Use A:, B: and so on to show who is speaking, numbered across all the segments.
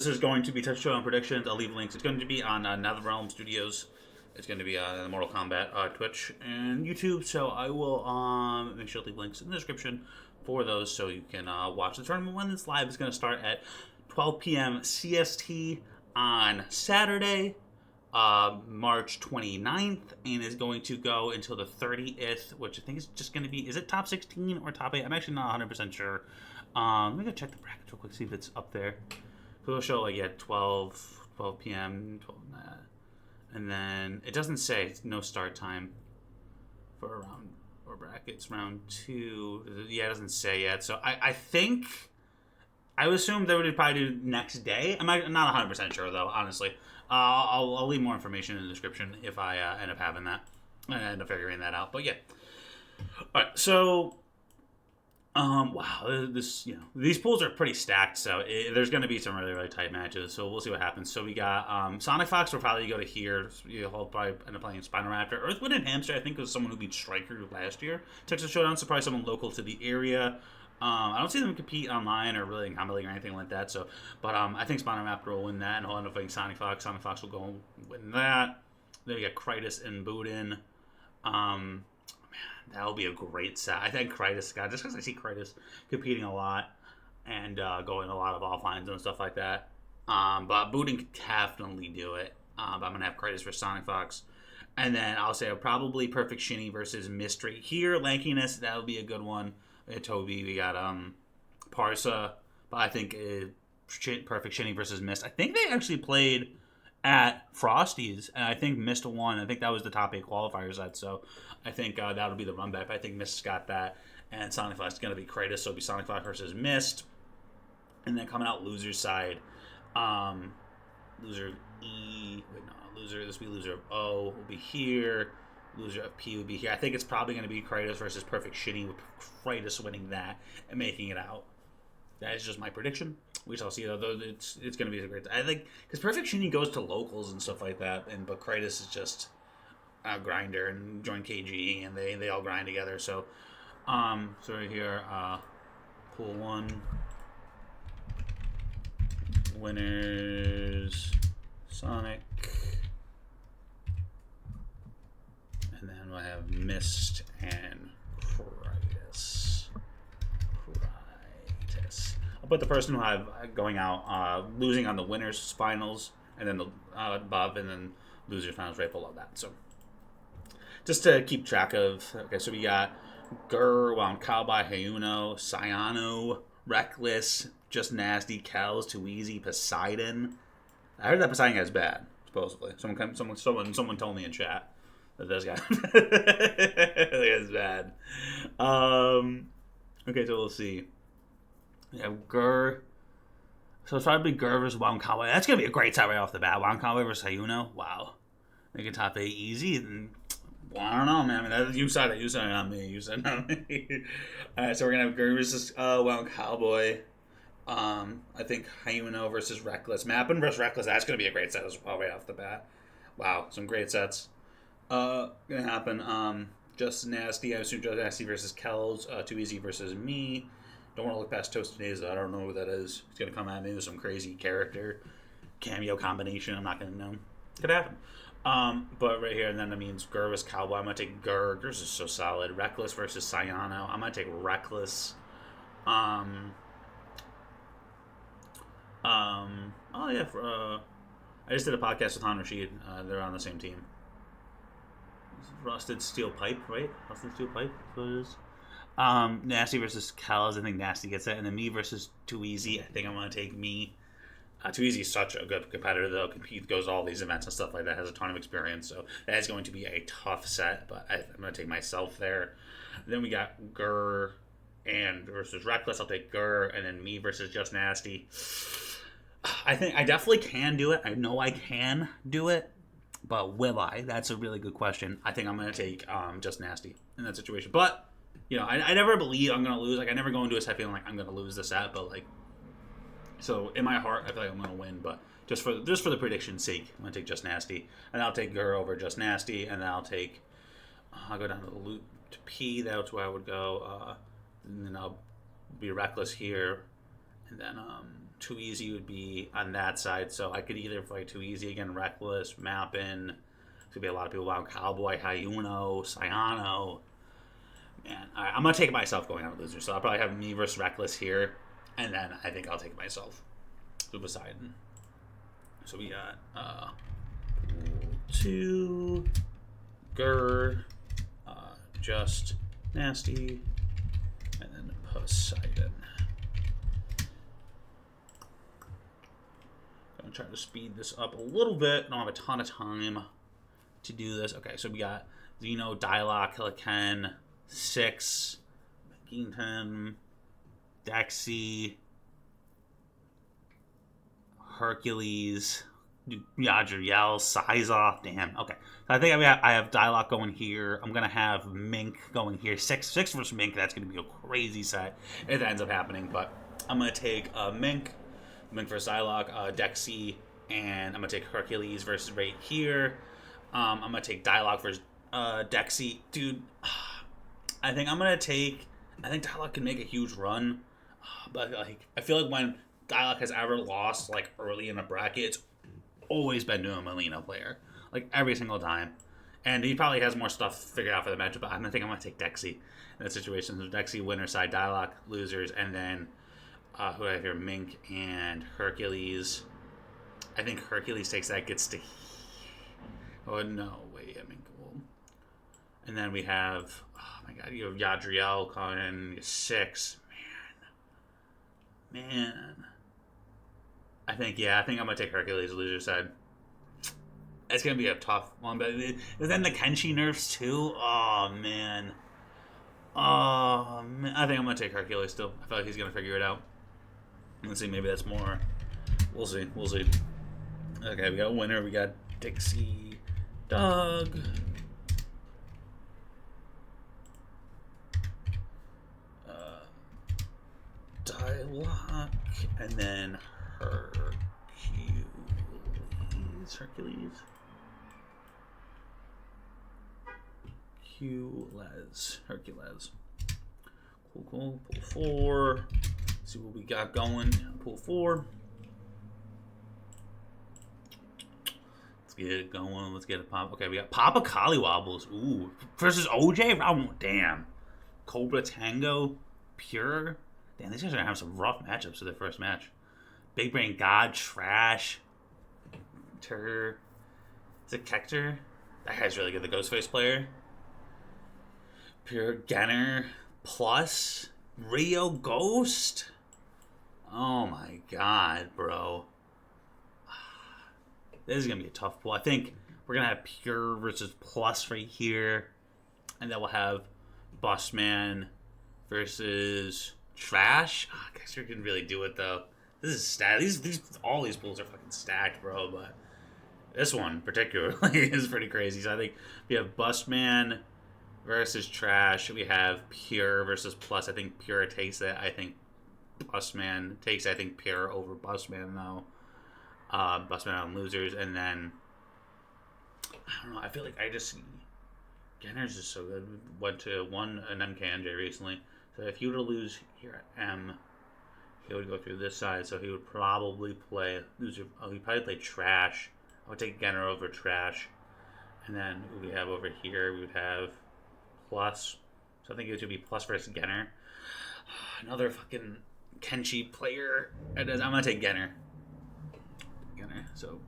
A: This is going to be Touch Showdown Predictions. I'll leave links. It's going to be on NetherRealm Studios. It's going to be on the Mortal Kombat Twitch and YouTube. So I will make sure to leave links in the description for those so you can watch the tournament when it's live. It's going to start at 12 p.m. CST on Saturday, March 29th, and is going to go until the 30th, which I think is just going to be, is it top 16 or top 8? I'm actually not 100% sure. Let me go check the bracket real quick, see if it's up there. So it'll show like, yeah, 12 p.m., 12, and then it doesn't say, it's no start time for round or brackets. Round 2, yeah, it doesn't say yet. So I think, I would assume they would probably do next day. I'm not 100% sure though, honestly. I'll leave more information in the description if I end up having that and end up figuring that out. But yeah, all right. So, wow, these pools are pretty stacked. So there's going to be some really, really tight matches. So we'll see what happens. So we got Sonic Fox will probably go to here. He'll probably end up playing Spino Raptor. Earthwood and Hamster, I think, was someone who beat Striker last year. Texas Showdown, so probably someone local to the area. I don't see them compete online or really in Combat League or anything like that. So, but I think Spino Raptor will win that, and he'll end up fighting Sonic Fox. Sonic Fox will go and win that. Then we got Kritis and Boudin. Man, that'll be a great set. I think Kritis got, just because I see Kritis competing a lot and going a lot of offlines and stuff like that. But Boudin could definitely do it. But I'm gonna have Kritis for Sonic Fox. And then I'll say probably Perfect Shinny versus Mystery. Here, Lankiness, that would be a good one. Toby, we got Parsa, but I think Perfect Shinny versus Mist. I think they actually played at Frosty's, and I think Mist won. I think that was the top 8 qualifier set, so I think that'll be the run back. But I think Mist's got that, and Sonic Fox is going to be Kratos, so it'll be Sonic Fox versus Mist. And then coming out loser's side, loser E, this will be loser of O will be here. Loser of P would be here. I think it's probably going to be Kratos versus Perfect Shitty, with Kratos winning that and making it out. That is just my prediction. We shall see, though. It's going to be a great. I think because Perfect Shitty goes to locals and stuff like that, but Kratos is just a grinder and joined KG, and they all grind together. So, right here, pool 1 winners, Sonic. And then we'll have Mist and Kritis. I'll put the person who have going out, losing on the winners finals, and then the above, and then losers finals right below that. So just to keep track of. Okay, so we got Wound Cowboy, Hayuno, Cyano, Reckless, Just Nasty, Kells, Too Easy, Poseidon. I heard that Poseidon guy's bad, supposedly. Someone told me in chat. This guy is bad. Okay, so we'll see. Yeah, So it's probably Gur versus Wound Cowboy. That's gonna be a great set right off the bat. Wound Cowboy versus Hayuno. Wow, make it top 8 easy. And, well, I don't know, man. I mean, that's you said it. You said it, not me. You said it, not me. All right, so we're gonna have Gur versus Wound Cowboy. I think Hayuno versus Reckless. Mappin versus Reckless. That's gonna be a great set as well right off the bat. Wow, some great sets. Gonna happen. Just Nasty. I assume Just Nasty versus Kells. Too Easy versus me. Don't want to look past Toasted Days. I don't know who that is. He's gonna come at me with some crazy character cameo combination. I'm not gonna know. Could happen. But right here, and then that means Gur versus Cowboy. I'm gonna take Gur. Gur's is so solid. Reckless versus Cyano. I'm gonna take Reckless. Oh yeah. I just did a podcast with Han Rashid. They're on the same team. Rusted Steel Pipe, right? Rusted Steel Pipe, that's what it is. Nasty versus Kells, I think Nasty gets it. And then me versus Too Easy, I think I'm going to take me. Too Easy is such a good competitor, though. Goes to all these events and stuff like that, has a ton of experience. So that is going to be a tough set, but I'm going to take myself there. Then we got Gur and versus Reckless. I'll take Gur, and then me versus Just Nasty. I think I definitely can do it. I know I can do it. But will I? That's a really good question. I think I'm going to take Just Nasty in that situation. But, you know, I never believe I'm going to lose. Like, I never go into a set feeling like I'm going to lose the set. But, like, so in my heart, I feel like I'm going to win. But just for the prediction's sake, I'm going to take Just Nasty. And I'll take Gur over Just Nasty. And then I'll go down to the loot to P. That's where I would go. And then I'll be Reckless here. And then Too Easy would be on that side, so I could either fight Too Easy again, Reckless, Mappin. There's gonna be a lot of people around Cowboy, Hyuno, Cyano. Man, all right, I'm gonna take myself going out loser, so I'll probably have me versus Reckless here, and then I think I'll take myself to Poseidon. So we got 2 Gur, Just Nasty, and then Poseidon. Gonna try to speed this up a little bit. Don't have a ton of time to do this. Okay, so we got Zeno, Dialogue, Killiken, 6, Kington, Dexy, Hercules, Yadriel, Sizoff. Damn. Okay. So I think I have Dialogue going here. I'm gonna have Mink going here. Six versus Mink. That's gonna be a crazy set if that ends up happening. But I'm gonna take Mink versus Dialogue, Dexy, and I'm gonna take Hercules versus right here. I'm gonna take Dialogue versus Dexy, dude. I think Dialogue can make a huge run, but like I feel like when Dialogue has ever lost like early in a bracket, it's always been to a Molina player, like every single time. And he probably has more stuff figured out for the matchup, but I think I'm gonna take Dexy in that situation. So Dexy winner side, Dialogue losers, and then who do I have here? Mink and Hercules. I think Hercules takes that, gets to. Oh no, wait, Mink will. And then we have, oh my god, you have Yadriel coming in 6. Man. I think I'm going to take Hercules loser side. It's going to be a tough one, but then the Kenshi nerfs too. Oh, man. I think I'm going to take Hercules still. I feel like he's going to figure it out. Let's see, maybe that's more. We'll see. Okay, we got a winner. We got Dixie, Doug. Dialogue, and then Hercules. Hercules. Cool. Pull 4. See what we got going. Pull 4. Let's get it going. Let's get it pop. Okay, we got Papa Collywobbles. Ooh. Versus OJ? Oh, damn. Cobra Tango. Pure. Damn, these guys are going to have some rough matchups for their first match. Big Brain God. Trash. Is it Kector? That guy's really good. The Ghostface player. Pure Genner. Plus. Rio Ghost. Oh my god, bro. This is going to be a tough pull. I think we're going to have Pure versus Plus right here. And then we'll have Bossman versus Trash. I guess you can really do it, though. This is stacked. All these pools are fucking stacked, bro. But this one, particularly, is pretty crazy. So I think we have Busman versus Trash. We have Pure versus Plus. I think Pure takes it. I think Busman takes, I think, Pure over Busman, though. Busman on losers. And then, I don't know. I feel like I just see Genner's just so good. Went to an MKNJ recently. So if he were to lose here at M, he would go through this side. So he would probably play loser. Oh, he'd probably play Trash. I would take Genner over Trash. And then who we have over here, we would have Plus. So I think it would be Plus versus Genner. Another fucking Kenshi player. I'm going to take Genner. So,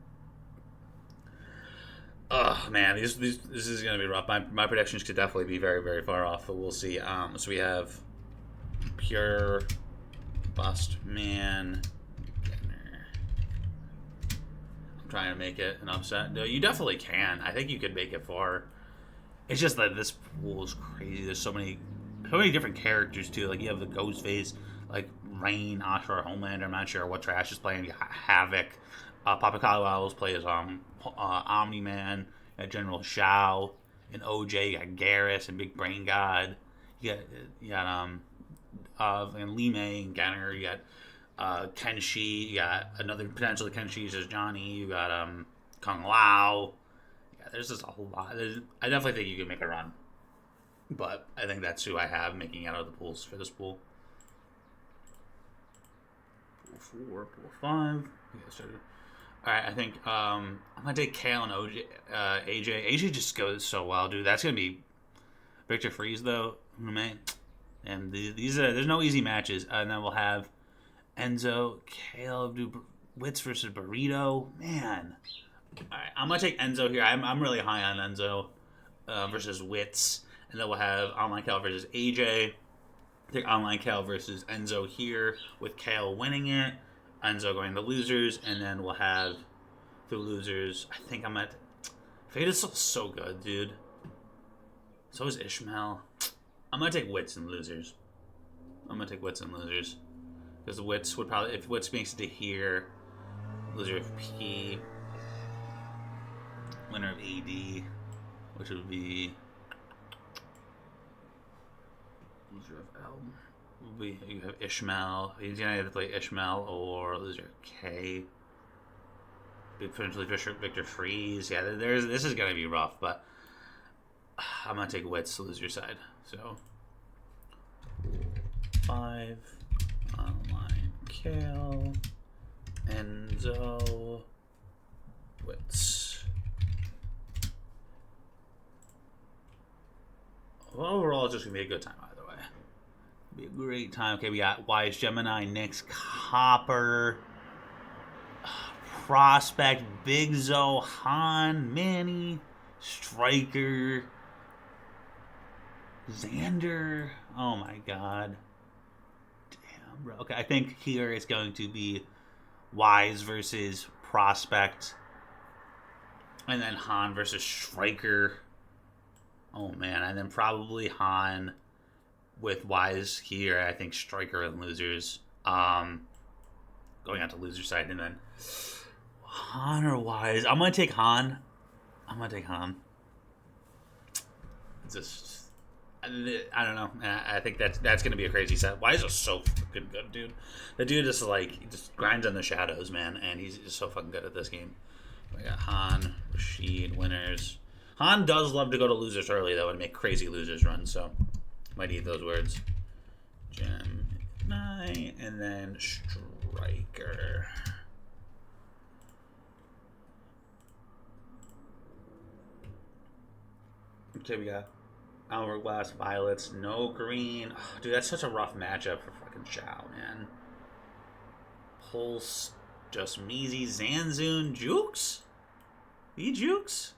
A: oh man, this is gonna be rough. My predictions could definitely be very, very far off, but we'll see. So we have Pure, Bustman, Genner. I'm trying to make it an upset. No, you definitely can. I think you could make it far. It's just that this pool is crazy. There's so many different characters too. Like you have the Ghostface, like Rain, Ashra, Homelander. I'm not sure what Trash is playing. You got Havoc. Papa Collywobbles plays Omni-Man, General Shao, and OJ. You got Garrus and Big Brain God. You got and Lee May and Genner. You got Kenshi. You got another potentially Kenshi as Johnny. You got Kung Lao. Yeah, there's just a whole lot. I definitely think you can make a run, but I think that's who I have making out of the pools for this pool. Pool 4, Pool 5. Alright, I think I'm gonna take Kale and AJ. AJ just goes so well, dude. That's gonna be Victor Freeze though. Man. And these are there's no easy matches. And then we'll have Enzo, Kale, Wits versus Burrito. Man. Alright, I'm gonna take Enzo here. I'm really high on Enzo versus Wits. And then we'll have Online Kale versus AJ. Take Online Kale versus Enzo here with Kale winning it. Enzo going to losers, and then we'll have the losers. I think I'm at Fade is so good, dude. So is Ishmael. I'm gonna take Wits and losers. Because Wits would probably, if Wits makes it to here, loser of P, winner of AD, which would be loser of L. You have Ishmael. He's gonna have to play Ishmael or loser K. Potentially Victor Freeze. Yeah, this is gonna be rough, but I'm gonna take Wits loser side. So 5 Online Kale, Enzo, Wits. Well, overall, it's just gonna be a good time. Be a great time. Okay, we got Wise Gemini, Nyx, Copper, Prospect, Big Zo, Han, Manny, Striker, Xander. Oh my god. Damn, bro. Okay, I think here it's going to be Wise versus Prospect. And then Han versus Striker. Oh man, and then probably Han with Wise here. I think Striker and losers. Going out to loser side, and then Han or Wise. I'm gonna take Han. Just I don't know. I think that's gonna be a crazy set. Wise is so fucking good, dude. The dude is like just grinds on the shadows, man, and he's just so fucking good at this game. We got Han, Rashid, winners. Han does love to go to losers early though and make crazy losers runs, so might eat those words. Gemini, and then Striker. Okay, we got Hourglass, Violets, no green. Oh, dude, that's such a rough matchup for fucking Shao, man. Pulse, Just Measy, Zanzoon, Jukes? Jukes?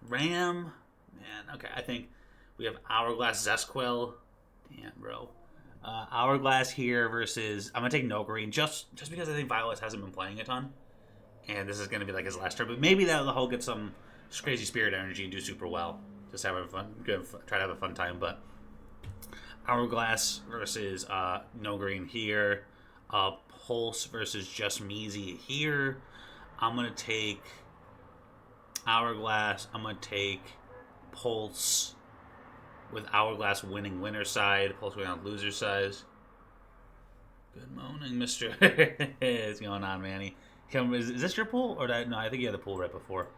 A: Ram? Man, okay, I think we have Hourglass, Zesquil. Damn, bro. Hourglass here versus... I'm going to take no green just because I think Violet hasn't been playing a ton. And this is going to be like his last turn. But maybe that'll get some crazy spirit energy and do super well. Just have a fun... Try to have a fun time. But Hourglass versus no green here. Pulse versus Just Measy here. I'm going to take Hourglass. I'm going to take Pulse with Hourglass winning winner side. Pulse going on loser side. Good morning, Mr. What's going on, Manny? Is this your pool? Or no, I think you had the pool right before.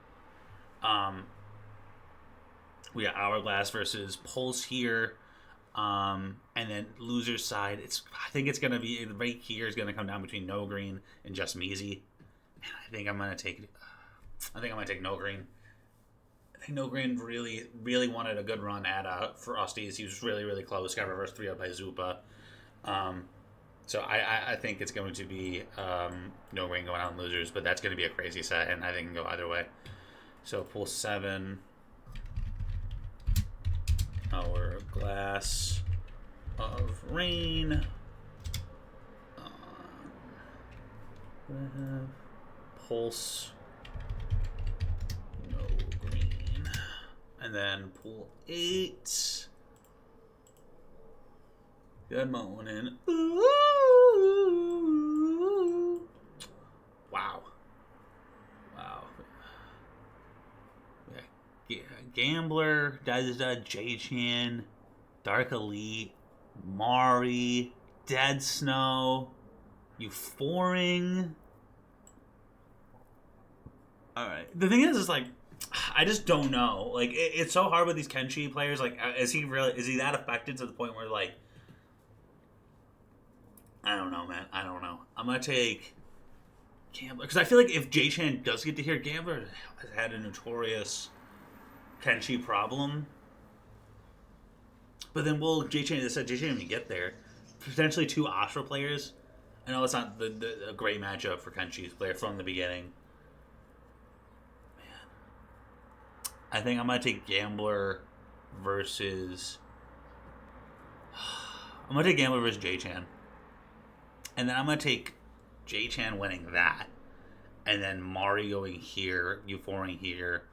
A: We got Hourglass versus Pulse here. And then loser side, I think it's gonna be right here is gonna come down between no green and Just Measy. And I think I'm gonna take no green. I think no green really wanted a good run at Frosties. He was really close. Got reverse 3-0 by Zupa. So I think it's going to be no green going out in losers, but that's going to be a crazy set, and I think it can go either way. So pool 7. Hourglass of Rain. Pulse. No green. And then pool 8. Good morning. Ooh. Wow. Yeah. Gambler, Dazda, J-Chin, Dark Elite, Mari, Dead Snow, Euphoring. Alright. The thing is like, I just don't know. Like, it's so hard with these Kenshi players. Like, is he that affected to the point where, like, I don't know, man. I don't know. I'm gonna take Gambler because I feel like if J-Chan does get to here, Gambler has had a notorious Kenshi problem. But then will J-Chan even get there? Potentially 2 Astra players. I know it's not a great matchup for Kenshi's player from the beginning. Man. I think I'm going to take Gambler versus... I'm going to take Gambler versus J-Chan. And then I'm going to take J-Chan winning that. And then Mari going here, U4ing here.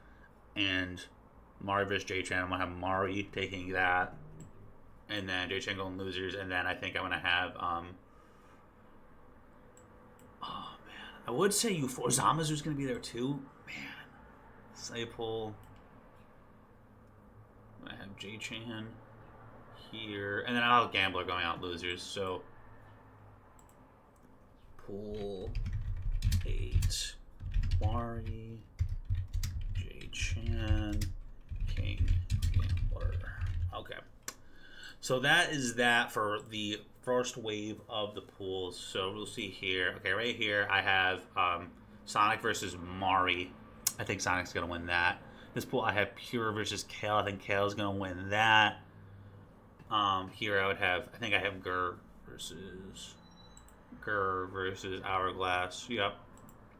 A: And Mari versus J-Chan. I'm going to have Mari taking that. And then J-Chan going losers. And then I think I'm going to have... oh, man. I would say U4. Zamazu's going to be there, too. Man. Saipol. I have J-Chan here. And then I'll have Gambler going out losers. So... Pool 8, Mari, J-Chan, King, Gambler. Okay. So that is that for the first wave of the pools. So we'll see here. Okay, right here I have Sonic versus Mari. I think Sonic's going to win that. This pool I have Pure versus Kale. I think Kale's going to win that. Here I think I have Gur versus Hourglass. Yep.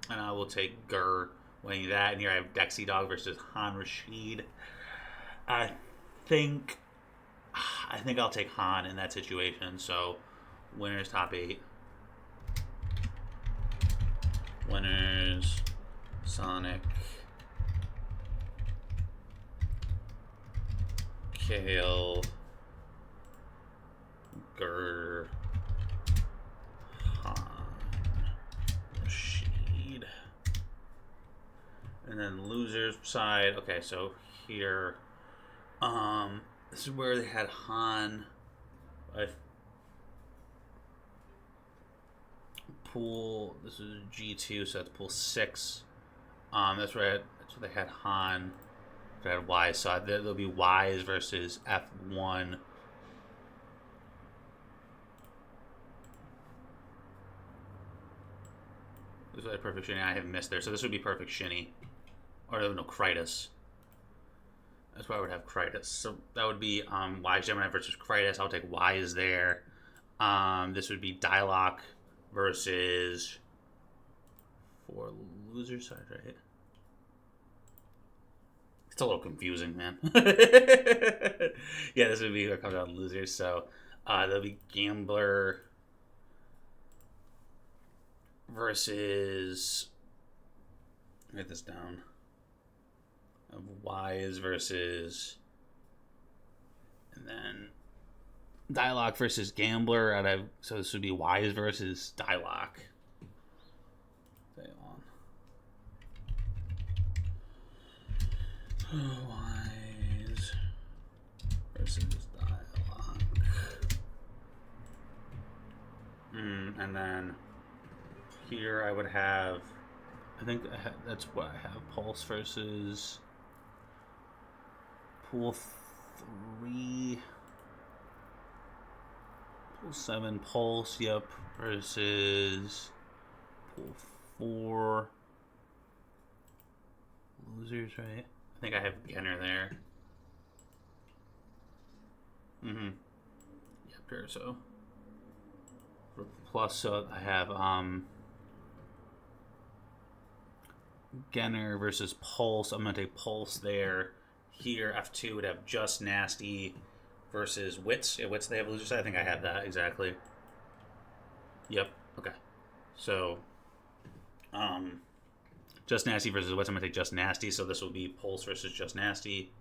A: And I will take Gur winning that. And here I have Dexy Dog versus Han Rashid. I think I'll take Han in that situation. So winners top 8. Winners Sonic, Kale, Gur, Rashid. And then losers side. Okay, so here, this is where they had Han. Pool. This is G2, so that's pool 6. That's where they had Han. They had Wise, so there'll be Wise versus F1. This is like perfect Shinny. I haven't missed there. So this would be perfect Shinny. Or no, Krytus. That's why I would have Krytus. So that would be Wise Gemini versus Krytus. I'll take Wise there. This would be Dialogue versus... for loser side, right? It's a little confusing, man. Yeah, this would be what comes out losers. So there'll be Gambler versus, write this down, Wise versus, and then Dialogue versus Gambler. So this would be Wise versus Dialogue. Wise versus Dialogue. And then here I would have, I think that's what I have, Pulse versus pool 3, pool 7, Pulse, yep, versus pool 4, losers, right? I think I have Genner there. Yep, here, so for plus, so I have Genner versus Pulse. I'm gonna take Pulse there. Here, F2 would have Just Nasty versus Wits. Yeah, Wits, they have loser side. I think I have that exactly. Yep. Okay. So, Just Nasty versus Wits. I'm going to take Just Nasty, so this will be Pulse versus Just Nasty.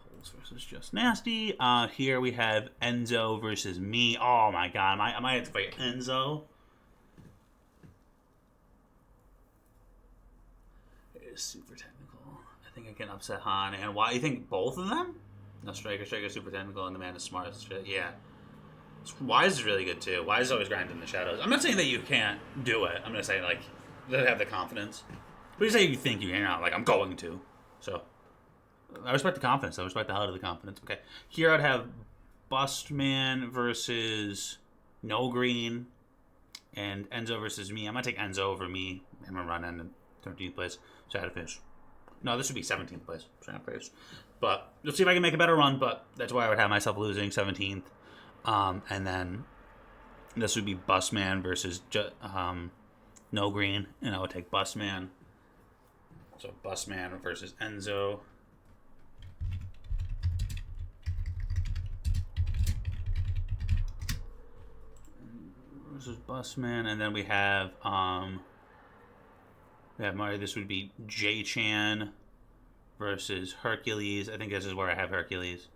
A: Pulse versus Just Nasty. Here we have Enzo versus me. Oh my god, I might have to fight Enzo. It is super technical. I think I can upset Han. And why? You think both of them? No, Striker super technical, and the man is smart. Yeah. Wise is really good too. Wise is always grinding in the shadows. I'm not saying that you can't do it. I'm gonna say like they have the confidence. But you say you think you can, not like I'm going to. So I respect the confidence. I respect the hell out of the confidence. Okay. Here I'd have Bustman versus No Green and Enzo versus me. I'm going to take Enzo over me. I'm going to run in 13th place. So I had to finish. No, this would be 17th place. But let's see if I can make a better run. But that's why I would have myself losing 17th. And then this would be Busman versus No Green. And I would take Busman. So Busman versus Enzo. Versus Busman. And then we have Mario. This would be J-Chan versus Hercules. I think this is where I have Hercules.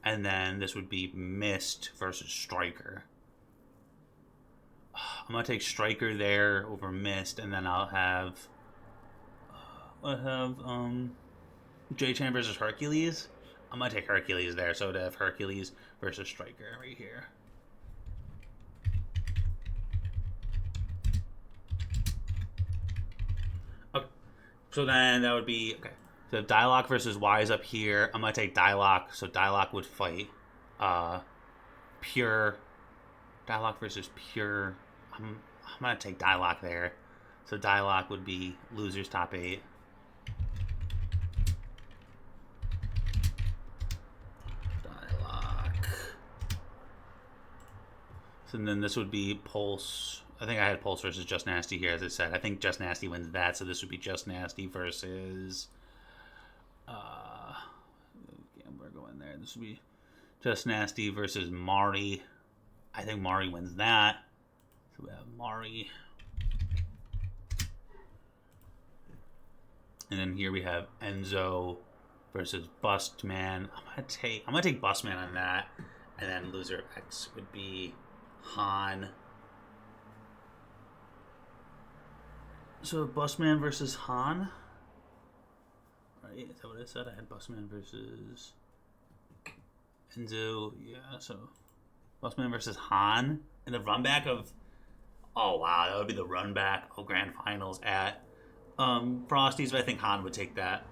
A: And then this would be Mist versus Striker. I'm going to take Striker there over Mist. And then I'll have J-Chan versus Hercules. I'm going to take Hercules there. So to have Hercules versus Striker right here. So then that would be, okay. So Dialogue versus Wise up here. I'm going to take Dialogue. So Dialogue would fight Pure. Dialogue versus Pure. I'm going to take Dialogue there. So Dialogue would be losers top 8. Dialogue. So then this would be Pulse. I think I had Pulse versus Just Nasty here, as I said. I think Just Nasty wins that, so this would be Just Nasty versus... we're going there. This would be Just Nasty versus Mari. I think Mari wins that. So we have Mari. And then here we have Enzo versus Bustman. I'm gonna take Bustman on that. And then loser X would be Han. So Busman versus Han. Right, is that what I said? I had Busman versus Enzo. Yeah, so Busman versus Han. And the run back of, oh wow, that would be the run back of Grand Finals at Frosty's, but I think Han would take that.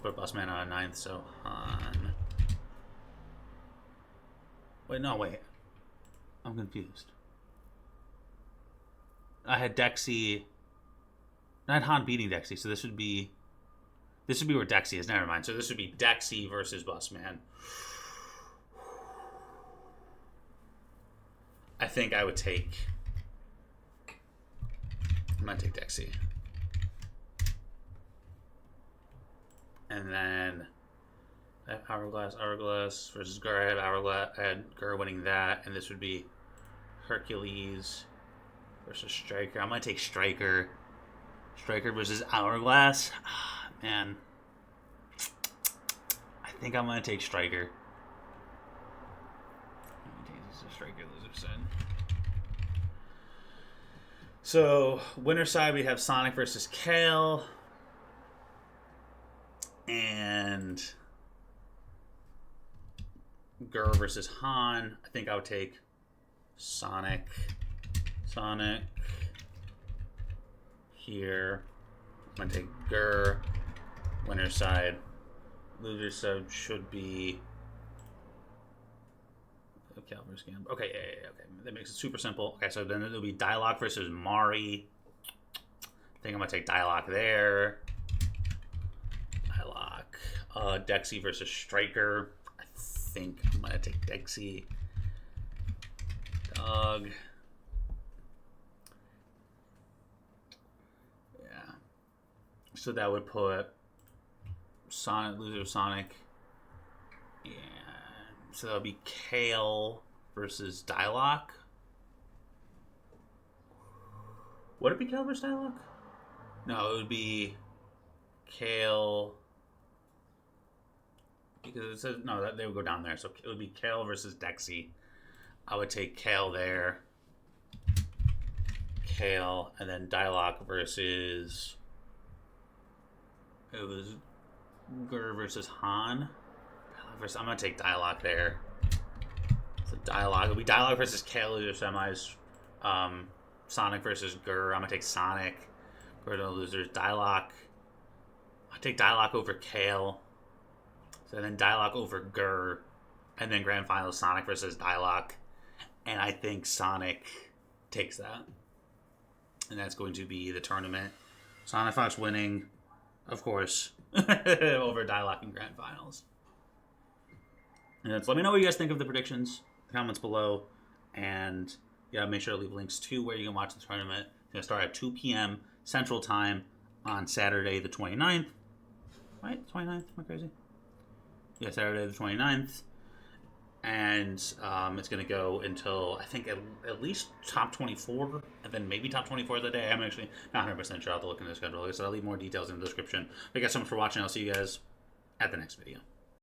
A: Put Busman on 9th, so Han. Wait. I'm confused. I had Dexy. I had Han beating Dexy, so this would be where Dexy is. Never mind. So this would be Dexy versus Busman. I think I would take. I'm gonna take Dexy, and then I have Hourglass versus Gur. I had Hourglass. I had Gur winning that, and this would be Hercules versus Striker. I'm gonna take Striker. Striker versus Hourglass. Man, I think I'm gonna take Striker. Striker loser side. So winner side we have Sonic versus Kale, and Gur versus Han. I think I would take Sonic here. I'm gonna take Gur. Winner side. Loser side should be Calver's Game. Okay, yeah, okay. That makes it super simple. Okay, so then it'll be Dialogue versus Mari. I think I'm gonna take Dialogue there. Dialogue. Dexy versus Striker. I think I'm gonna take Dexy. Dog. Yeah. So that would put Sonic, loser Sonic. Yeah. So that would be Kale versus Dialogue. Would it be Kale versus Dialogue? No, it would be Kale. Because it says, no, they would go down there. So it would be Kale versus Dexy. I would take Kale there. Kale. And then Dialogue versus... It was Gur versus Han. I'm going to take Dialogue there. So Dialogue. It'll be Dialogue versus Kale loser semis. Sonic versus Gur. I'm going to take Sonic. Gur no losers. Dialogue. I'll take Dialogue over Kale. So then Dialogue over Gur, and then Grand Finals Sonic versus Dialogue. And I think Sonic takes that. And that's going to be the tournament. Sonic Fox winning, of course, over Dialogue in Grand Finals. And so let me know what you guys think of the predictions. Comments below. And yeah, make sure to leave links to where you can watch the tournament. It's going to start at 2 p.m. Central Time on Saturday the 29th. Right? 29th? Am I crazy? Yeah, Saturday the 29th. And it's going to go until, I think, at least top 24, and then maybe top 24 of the day. I'm actually not 100% sure. I'll have to look in the schedule. So I'll leave more details in the description. Thank you guys so much for watching. I'll see you guys at the next video.